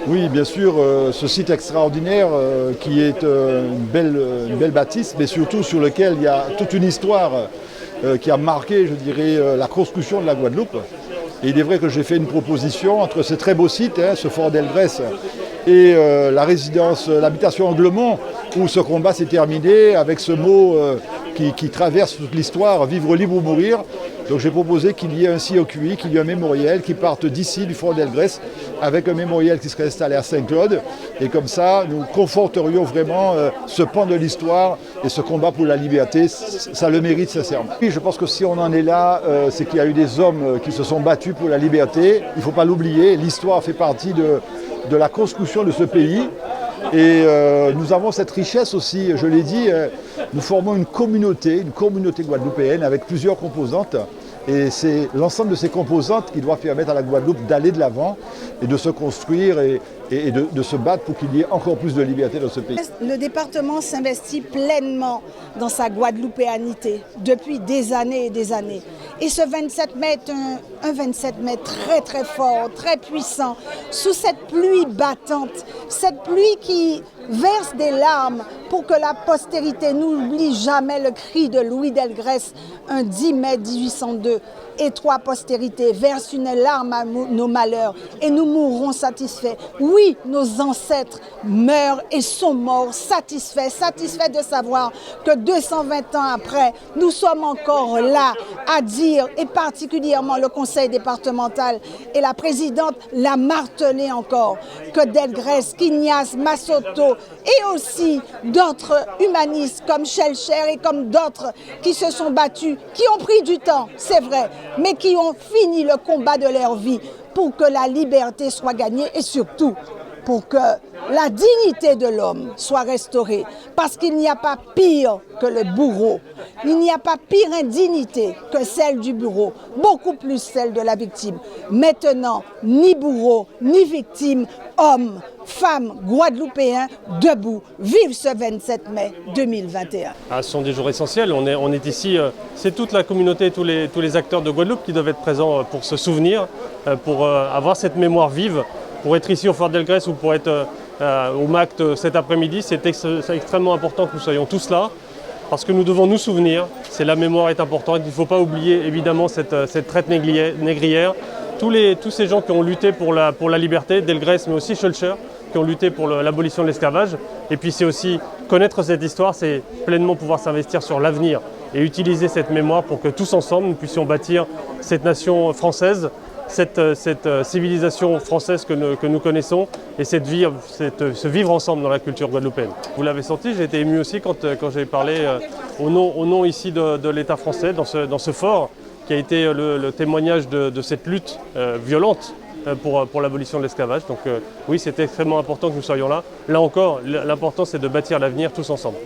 Oui, bien sûr, ce site extraordinaire qui est une belle bâtisse, mais surtout sur lequel il y a toute une histoire qui a marqué, je dirais, la construction de la Guadeloupe. Et il est vrai que j'ai fait une proposition entre ce très beau site, ce fort d'Elgrès, et la résidence, l'habitation Anglemont, où ce combat s'est terminé avec ce mot qui traverse toute l'histoire, vivre libre ou mourir. Donc j'ai proposé qu'il y ait un COQI, qu'il y ait un mémorial qui parte d'ici, du fort d'Elgrès, avec un mémorial qui serait installé à Saint-Claude. Et comme ça, nous conforterions vraiment ce pan de l'histoire et ce combat pour la liberté. Ça le mérite sincèrement. Et je pense que si on en est là, c'est qu'il y a eu des hommes qui se sont battus pour la liberté. Il ne faut pas l'oublier, l'histoire fait partie de la construction de ce pays. Et nous avons cette richesse aussi, je l'ai dit, nous formons une communauté guadeloupéenne avec plusieurs composantes. Et c'est l'ensemble de ces composantes qui doit permettre à la Guadeloupe d'aller de l'avant et de se construire et de se battre pour qu'il y ait encore plus de liberté dans ce pays. Le département s'investit pleinement dans sa guadeloupéanité depuis des années et des années. Et ce 27 mai est un 27 mai très très fort, très puissant, sous cette pluie battante, cette pluie qui verse des larmes pour que la postérité n'oublie jamais le cri de Louis Delgrès, un 10 mai 1802. Et toi, postérité, verse une larme à nos malheurs et nous mourrons satisfaits. Oui, nos ancêtres meurent et sont morts satisfaits de savoir que 220 ans après, nous sommes encore là à dire, et particulièrement le conseil départemental et la présidente l'a martelé encore, que Delgrès, Quignas, Massoto et aussi d'autres humanistes comme Schellcher et comme d'autres qui se sont battus, qui ont pris du temps, c'est vrai, mais qui ont fini le combat de leur vie pour que la liberté soit gagnée et surtout pour que la dignité de l'homme soit restaurée. Parce qu'il n'y a pas pire que le bourreau. Il n'y a pas pire indignité que celle du bourreau, beaucoup plus celle de la victime. Maintenant, ni bourreau, ni victime, hommes, femmes, guadeloupéens, debout, vive ce 27 mai 2021. Ce sont des jours essentiels, on est ici, c'est toute la communauté, tous les acteurs de Guadeloupe qui doivent être présents pour se souvenir, pour avoir cette mémoire vive. Pour être ici au Fort d'Elgrès ou pour être au MACT cet après-midi, c'est extrêmement important que nous soyons tous là, parce que nous devons nous souvenir, la mémoire est importante, il ne faut pas oublier évidemment cette traite négrière, tous ces gens qui ont lutté pour la liberté, Delgrès mais aussi Schellcher, qui ont lutté pour l'abolition de l'esclavage. Et puis c'est aussi connaître cette histoire, c'est pleinement pouvoir s'investir sur l'avenir et utiliser cette mémoire pour que tous ensemble nous puissions bâtir cette nation française, cette civilisation française que nous connaissons et ce vivre ensemble dans la culture guadeloupéenne. Vous l'avez senti, j'ai été ému aussi quand j'ai parlé au nom ici de l'État français dans ce fort qui a été le témoignage de cette lutte violente pour l'abolition de l'esclavage. Donc oui, c'est extrêmement important que nous soyons là. Là encore, l'important c'est de bâtir l'avenir tous ensemble.